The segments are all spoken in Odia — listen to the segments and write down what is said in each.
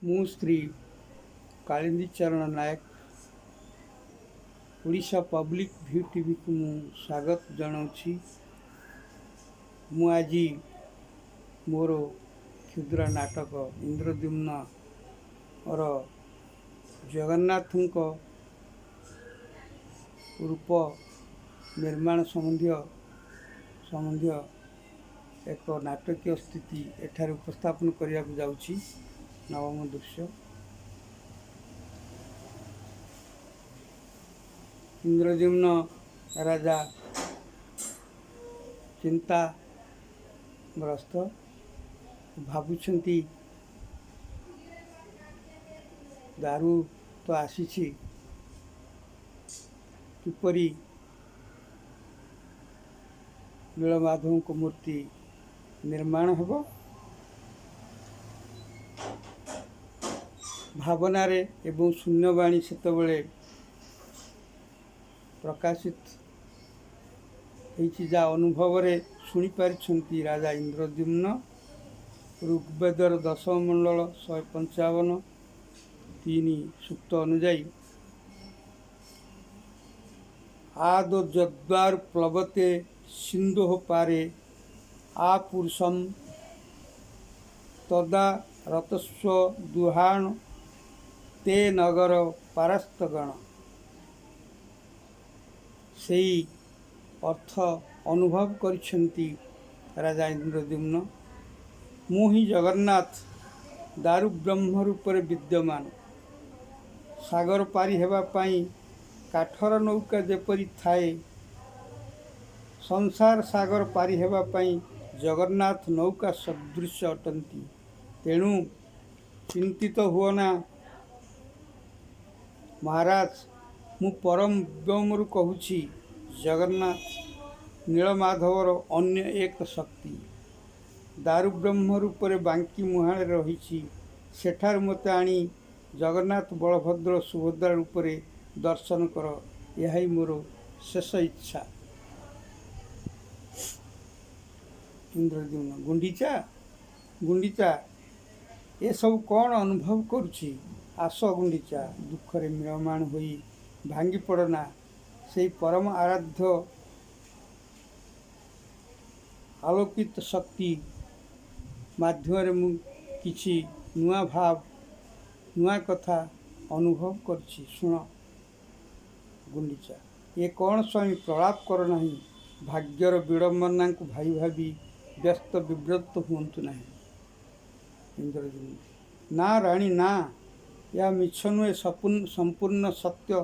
ମୁଁ ଶ୍ରୀ କାଳିନ୍ଦୀ ଚରଣ ନାୟକ ଓଡ଼ିଶା ପବ୍ଲିକ୍ ଭ୍ୟୁ ଟିଭିକୁ ମୁଁ ସ୍ୱାଗତ ଜଣାଉଛି। ମୁଁ ଆଜି ମୋର କ୍ଷୁଦ୍ର ନାଟକ ଇନ୍ଦ୍ରଦ୍ୟୁମ୍ନର ଜଗନ୍ନାଥଙ୍କ ରୂପ ନିର୍ମାଣ ସମ୍ବନ୍ଧୀୟ ଏକ ନାଟକୀୟ ସ୍ଥିତି ଏଠାରେ ଉପସ୍ଥାପନ କରିବାକୁ ଯାଉଛି। ନବମ ଦୃଶ୍ୟ। ଇନ୍ଦ୍ରଦ୍ୟୁମ୍ନ ରାଜା ଚିନ୍ତାଗ୍ରସ୍ତ, ଭାବୁଛନ୍ତି ଦାରୁ ତ ଆସିଛି, କିପରି ନୀଳମାଧବଙ୍କ ମୂର୍ତ୍ତି ନିର୍ମାଣ ହେବ। ଭାବନାରେ ଏବଂ ଶୂନ୍ୟବାଣୀ ସେତେବେଳେ ପ୍ରକାଶିତ ହେଇଛି, ଯାହା ଅନୁଭବରେ ଶୁଣିପାରିଛନ୍ତି ରାଜା ଇନ୍ଦ୍ରଦ୍ୟୁମ୍ନ। ଋଗ୍ବେଦର ଦଶମ ମଣ୍ଡଳ 155:3 ସୂକ୍ତ ଅନୁଯାୟୀ ଆଦୋ ଯଦ୍ୱାରୁ ପ୍ଲବତେ ସିନ୍ଧୋଃ ପାରେ ପୁରୁଷଂ ତଦା ରତସ୍ୱ ଦୁହାଣ ତେ ନଗର ପାରସ୍ତଗଣ। ସେହି ଅର୍ଥ ଅନୁଭବ କରିଛନ୍ତି ରାଜା ଇନ୍ଦ୍ରଦ୍ୟୁମ୍ନ। ମୁଁ ହିଁ ଜଗନ୍ନାଥ, ଦାରୁ ବ୍ରହ୍ମ ରୂପରେ ବିଦ୍ୟମାନ। ସାଗର ପାରି ହେବା ପାଇଁ କାଠର ନୌକା ଯେପରି ଥାଏ, ସଂସାର ସାଗର ପାରି ହେବା ପାଇଁ ଜଗନ୍ନାଥ ନୌକା ସଦୃଶ ଅଟନ୍ତି। ତେଣୁ ଚିନ୍ତିତ ହୁଅନା ମହାରାଜ, ମୁଁ ପରମ ବ୍ୟୋମରୁ କହୁଛି। ଜଗନ୍ନାଥ ନୀଳମାଧବର ଅନ୍ୟ ଏକ ଶକ୍ତି। ଦାରୁ ବ୍ରହ୍ମ ରୂପରେ ବାଙ୍କି ମୁହାଣରେ ରହିଛି। ସେଠାରୁ ମୋତେ ଆଣି ଜଗନ୍ନାଥ, ବଳଭଦ୍ର, ସୁଭଦ୍ରା ରୂପରେ ଦର୍ଶନ କର। ଏହା ହିଁ ମୋର ଶେଷ ଇଚ୍ଛା। ଇନ୍ଦ୍ରଦ୍ୟୁମ୍ନ ଗୁଣ୍ଡିଚା, ଏସବୁ କ'ଣ ଅନୁଭବ କରୁଛି? ଆସ ଗୁଣ୍ଡିଚା, ଦୁଃଖରେ ମ୍ରିୟମାଣ ହୋଇ ଭାଙ୍ଗି ପଡ଼ନା। ସେହି ପରମ ଆରାଧ୍ୟ ଆଲୋକିତ ଶକ୍ତି ମାଧ୍ୟମରେ ମୁଁ କିଛି ନୂଆ କଥା ଅନୁଭବ କରିଛି। ଶୁଣ ଗୁଣ୍ଡିଚା, ଏ କ'ଣ ସ୍ୱାମୀ, ପ୍ରଳାପ କର ନାହିଁ। ଭାଗ୍ୟର ବିଡ଼ମ୍ବନାକୁ ଭାବି ବ୍ୟସ୍ତ ବିବ୍ରତ ହୁଅନ୍ତୁ ନାହିଁ। ଇନ୍ଦ୍ରଦ୍ୟୁମ୍ନ ନା ରାଣୀ, ନା, ଏହା ମିଛ ନୁହେଁ, ସମ୍ପୂର୍ଣ୍ଣ ସତ୍ୟ।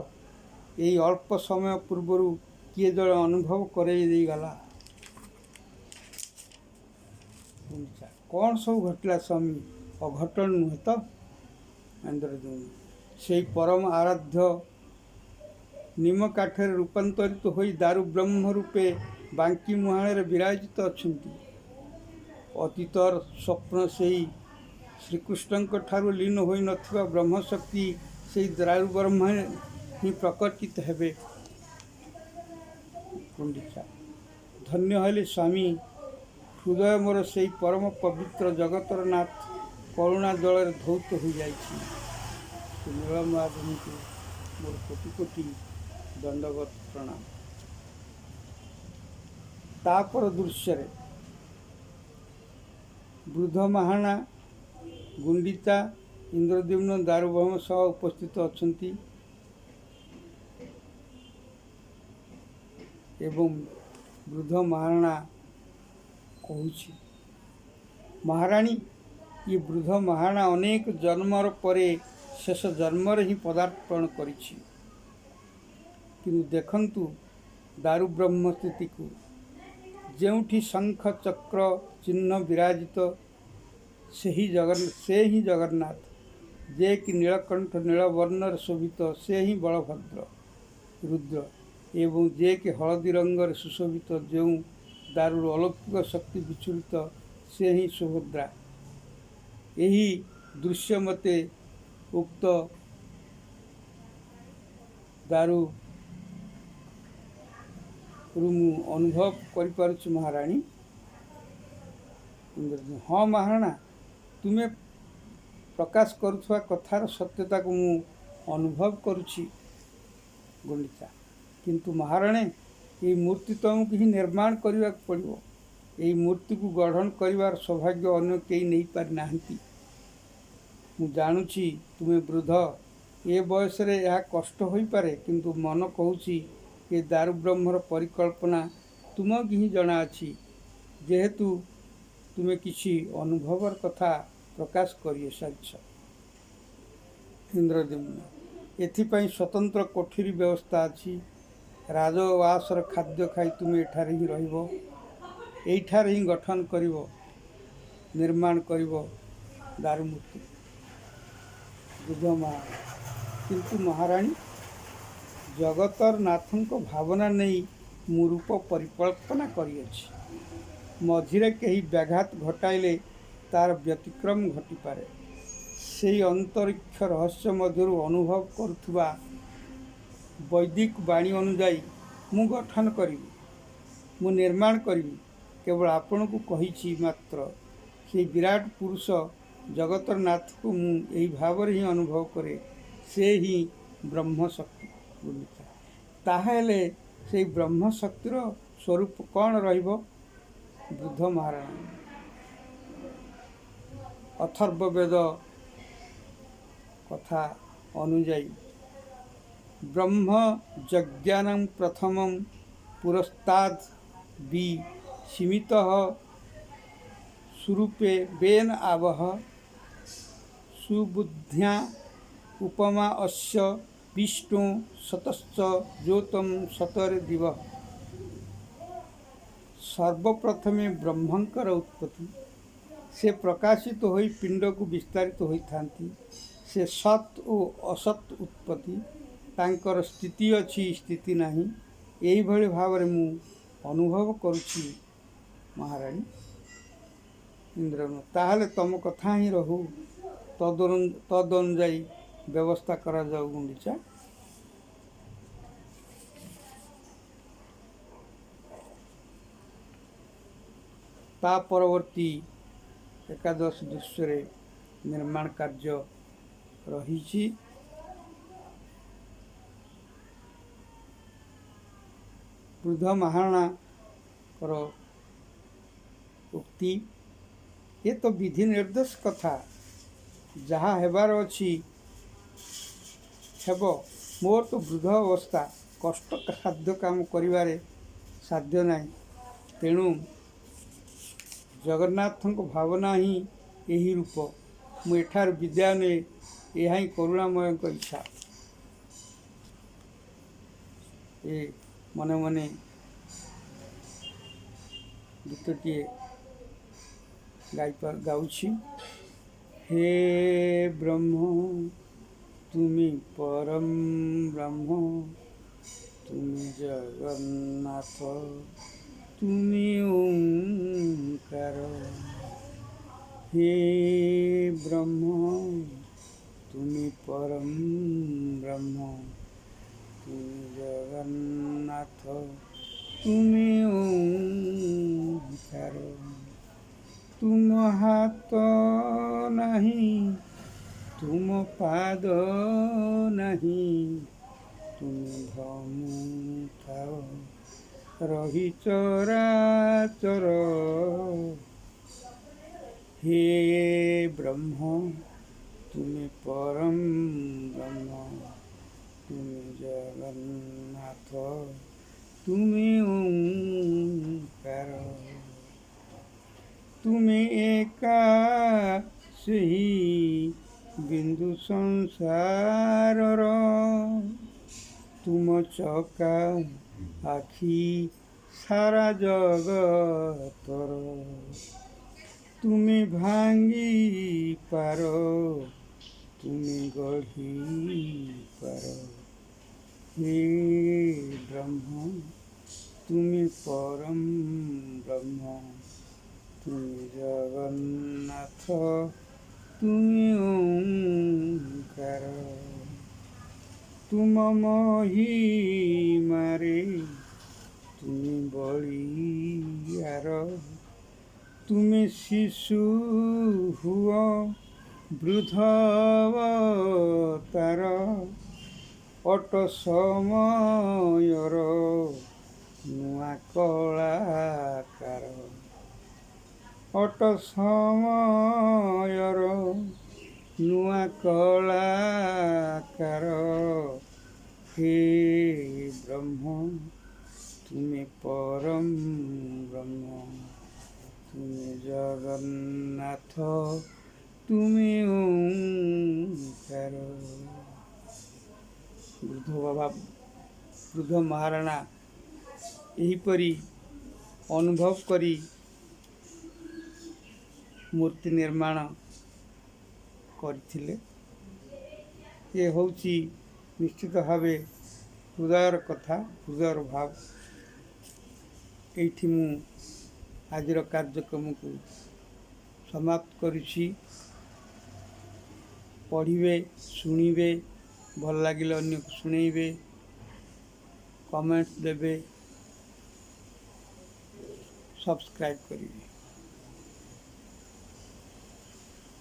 ଏଇ ଅଳ୍ପ ସମୟ ପୂର୍ବରୁ କିଏ ଜଣେ ଅନୁଭବ କରାଇ ଦେଇଗଲା। ଗୁଣ୍ଡିଚା କ'ଣ ସବୁ ଘଟିଲା ସ୍ୱାମୀ? ଅଘଟଣ ନୁହେଁ ତ? ଇନ୍ଦ୍ରଦ୍ୟୁମ୍ନ ସେହି ପରମ ଆରାଧ୍ୟ ନିମ କାଠରେ ରୂପାନ୍ତରିତ ହୋଇ ଦାରୁ ବ୍ରହ୍ମ ରୂପେ ବାଙ୍କି ମୁହାଣରେ ବିରାଜିତ ଅଛନ୍ତି। ଅତୀତର ସ୍ୱପ୍ନ ସେହି ଶ୍ରୀକୃଷ୍ଣଙ୍କ ଠାରୁ ଲୀନ ହୋଇନଥିବା ବ୍ରହ୍ମଶକ୍ତି ସେହି ଦାରୁ ବ୍ରହ୍ମରେ ହିଁ ପ୍ରକଟିତ ହେବେ। ଗୁଣ୍ଡିଚା ଧନ୍ୟ ହେଲି ସ୍ୱାମୀ, ହୃଦୟ ମୋର ସେହି ପରମ ପବିତ୍ର ଜଗତର ନାଥ କରୁଣା ଜଳରେ ଧୌତ ହୋଇଯାଇଛି। ନୀଳମାଧବଙ୍କୁ ମୋର କୋଟି କୋଟି ଦଣ୍ଡବତ ପ୍ରଣାମ। ତାପର ଦୃଶ୍ୟରେ ବୃଦ୍ଧ ମହାରଣା ଗୁଣ୍ଡିଚା, ଇନ୍ଦ୍ରଦ୍ୟୁମ୍ନ ଦାରୁବ୍ରହ୍ମ ସହ ଉପସ୍ଥିତ ଅଛନ୍ତି ଏବଂ ବୃଦ୍ଧ ମହାରଣା କହୁଛି, ମହାରାଣୀ, ଏ ବୃଦ୍ଧ ମହାରଣା ଅନେକ ଜନ୍ମର ପରେ ଶେଷ ଜନ୍ମରେ ହିଁ ପଦାର୍ପଣ କରିଛି। କିନ୍ତୁ ଦେଖନ୍ତୁ ଦାରୁ ବ୍ରହ୍ମ ସ୍ଥିତିକୁ। ଯେଉଁଠି ଶଙ୍ଖ ଚକ୍ର ଚିହ୍ନ ବିରାଜିତ, ସେ ହିଁ ଜଗନ୍ନାଥ। ଯେ କି ନୀଳକଣ୍ଠ ନୀଳବର୍ଣ୍ଣରେ ଶୋଭିତ, ସେ ହିଁ ବଳଭଦ୍ର ରୁଦ୍ର। ଏବଂ ଯେ କି ହଳଦୀ ରଙ୍ଗରେ ସୁଶୋଭିତ, ଯେଉଁ ଦାରୁର ଅଲୌକିକ ଶକ୍ତି ବିଚଳିତ, ସେ ହିଁ ସୁଭଦ୍ରା। ଏହି ଦୃଶ୍ୟ ମୋତେ ଉକ୍ତ ଦାରୁରୁ ମୁଁ ଅନୁଭବ କରିପାରୁଛି ମହାରାଣୀ। ହଁ ମହାରଣା, ତୁମେ ପ୍ରକାଶ କରୁଥିବା କଥାର ସତ୍ୟତାକୁ ମୁଁ ଅନୁଭବ କରୁଛି ଗୁଣ୍ଡିଚା। କିନ୍ତୁ ମହାରାଣୀ, ଏହି ମୂର୍ତ୍ତି ତୁମକୁ ହିଁ ନିର୍ମାଣ କରିବାକୁ ପଡ଼ିବ। ଏହି ମୂର୍ତ୍ତିକୁ ଗଠନ କରିବାର ସୌଭାଗ୍ୟ ଅନ୍ୟ କେହି ନେଇପାରିନାହାନ୍ତି। ମୁଁ ଜାଣୁଛି ତୁମେ ବୃଦ୍ଧ, ଏ ବୟସରେ ଏହା କଷ୍ଟ ହୋଇପାରେ, କିନ୍ତୁ ମନ କହୁଛି ଏ ଦାରୁବ୍ରହ୍ମର ପରିକଳ୍ପନା ତୁମକୁ ହିଁ ଜଣାଅଛି। ଯେହେତୁ ତୁମେ କିଛି ଅନୁଭବର କଥା ପ୍ରକାଶ କରିସାରିଛ। ଇନ୍ଦ୍ରଦ୍ୟୁମ୍ନ, ଏଥିପାଇଁ ସ୍ୱତନ୍ତ୍ର କୋଠରୀ ବ୍ୟବସ୍ଥା ଅଛି। ରାଜଉଆସର ଖାଦ୍ୟ ଖାଇ ତୁମେ ଏଠାରେ ହିଁ ରହିବ, ଏଇଠାରେ ହିଁ ଗଠନ କରିବ, ନିର୍ମାଣ କରିବ ଦାରୁମୂର୍ତ୍ତି। ବୃଦ୍ଧ ମହାରାଣୀ, କିନ୍ତୁ ମହାରାଣୀ, ଜଗତର ନାଥଙ୍କ ଭାବନା ନେଇ ମୁଁ ରୂପ ପରିକଳ୍ପନା କରିଅଛି। ମଝିରେ କେହି ବ୍ୟାଘାତ ଘଟାଇଲେ ତାର ବ୍ୟତିକ୍ରମ ଘଟିପାରେ। ସେହି ଅନ୍ତରିକ୍ଷ ରହସ୍ୟ ମଧ୍ୟରୁ ଅନୁଭବ କରୁଥିବା ବୈଦିକ ବାଣୀ ଅନୁଯାୟୀ ମୁଁ ଗଠନ କରିବି, ମୁଁ ନିର୍ମାଣ କରିବି। କେବଳ ଆପଣଙ୍କୁ କହିଛି ମାତ୍ର। ସେହି ବିରାଟ ପୁରୁଷ ଜଗତର ନାଥକୁ ମୁଁ ଏହି ଭାବରେ ହିଁ ଅନୁଭବ କରେ। ସେ ହିଁ ବ୍ରହ୍ମଶକ୍ତି। ଗୁଣ୍ଡିଚା, ତାହେଲେ ସେହି ବ୍ରହ୍ମଶକ୍ତିର ସ୍ୱରୂପ କ'ଣ ରହିବ? ବୃଦ୍ଧ ମହାରାଣୀ, ଅଥର୍ବବେଦ କଥା ଅନୁଯାୟୀ ବ୍ରହ୍ମ ଯଜ୍ଞାନାଂ ପ୍ରଥମଂ ପୁରସ୍ତାଦ୍ ବି ସୀମିତଃ ସୁରୂପେ ବେନ ଆବହ ସୁବୁଦ୍ଧ୍ୟା ଉପମା ଅସ୍ୟ ବିଷ୍ଣୁ ସତଶ୍ଚ ଜ୍ୟୋତଂ ସତରେ ଦିବ। ସର୍ବପ୍ରଥମେ ବ୍ରହ୍ମଙ୍କର ଉତ୍ପତ୍ତି। ସେ ପ୍ରକାଶିତ ହୋଇ ପିଣ୍ଡକୁ ବିସ୍ତାରିତ ହୋଇଥାନ୍ତି। ସେ ସତ୍ ଓ ଅସତ୍ ଉତ୍ପତ୍ତି। ତାଙ୍କର ସ୍ଥିତି ଅଛି, ସ୍ଥିତି ନାହିଁ। ଏହିଭଳି ଭାବରେ ମୁଁ ଅନୁଭବ କରୁଛି ମହାରାଣୀ। ଇନ୍ଦ୍ରଦ୍ୟୁମ୍ନ, ତାହେଲେ ତମ କଥା ହିଁ ରହୁ। ତଦନୁଯାୟୀ ବ୍ୟବସ୍ଥା କରାଯାଉ ଗୁଣ୍ଡିଚା। ତା ପରବର୍ତ୍ତୀ ଏକାଦଶ ଦୃଶ୍ୟରେ ନିର୍ମାଣ କାର୍ଯ୍ୟ ରହିଛି। ବୃଦ୍ଧ ମହାରଣାଙ୍କର ଉକ୍ତି, ଏ ତ ବିଧି ନିର୍ଦ୍ଦେଶ କଥା। ଯାହା ହେବାର ଅଛି ହେବ। ମୋର ତ ବୃଦ୍ଧ ଅବସ୍ଥା, କଷ୍ଟ ସାଧ୍ୟ କାମ କରିବାରେ ସାଧ୍ୟ ନାହିଁ। ତେଣୁ ଜଗନ୍ନାଥଙ୍କ ଭାବନା ହିଁ ଏହି ରୂପ। ମୁଁ ଏଠାରୁ ବିଦାୟ ନେଇ, ଏହା ହିଁ କରୁଣାମୟଙ୍କ ଇଚ୍ଛା। ଏ ମନେ ମନେ ଗୀତଟିଏ ଗାଉଛି। हे ब्रह्म तुमी परम ब्रह्म, तुमी जगन्नाथ, तुमी ओंकार। हे ब्रह्म तुमी परम ब्रह्म, तुमी जगन्नाथ, तुमी ओंकार। तुम हाथ नहीं, तुम पाद नहीं, तुम धमु थाओ रही चराचर। हे ब्रह्म तुमी परम ब्रह्म, तुमी जगन्नाथ, तुमी ओंकार। तुमी एका ସେହି ବିନ୍ଦୁ ସଂସାରର, ତୁମ ଚକା ଆଖି ସାରା ଜଗତର। ତୁମେ ଭାଙ୍ଗି ପାର, ତୁମେ ଗଢ଼ି ପାର। हे ब्रह्म तुमी परम ब्रह्म, तुमी जगन्नाथ, तुमी ओंकार। तुम महिमारे तुमी बलियार, तुमी शिशु हुଅ ବୃଦ୍ଧବତାର ଅଟ ସମୟର ନୂଆ କଳାକାର ଅଟ ସମୟର ନୂଆ କଳାକାର हे ब्रह्म तुम्हें परम ब्रह्म तुम्हें जगन्नाथ तुम्हें ओंकार। वृद्ध बाबा वृद्ध महाराणा यहीपरि अनुभव करी मूर्ति निर्माण करथिले। ये होची निश्चित भाव हृदयर कथा हृदयर भाव। एठी मु आजिर कार्यक्रम को समाप्त करुछि। पढ़िबे शुणिबे भल लागिले अन्य को शुणेइबे कमेंट देबे सब्सक्राइब करिबे।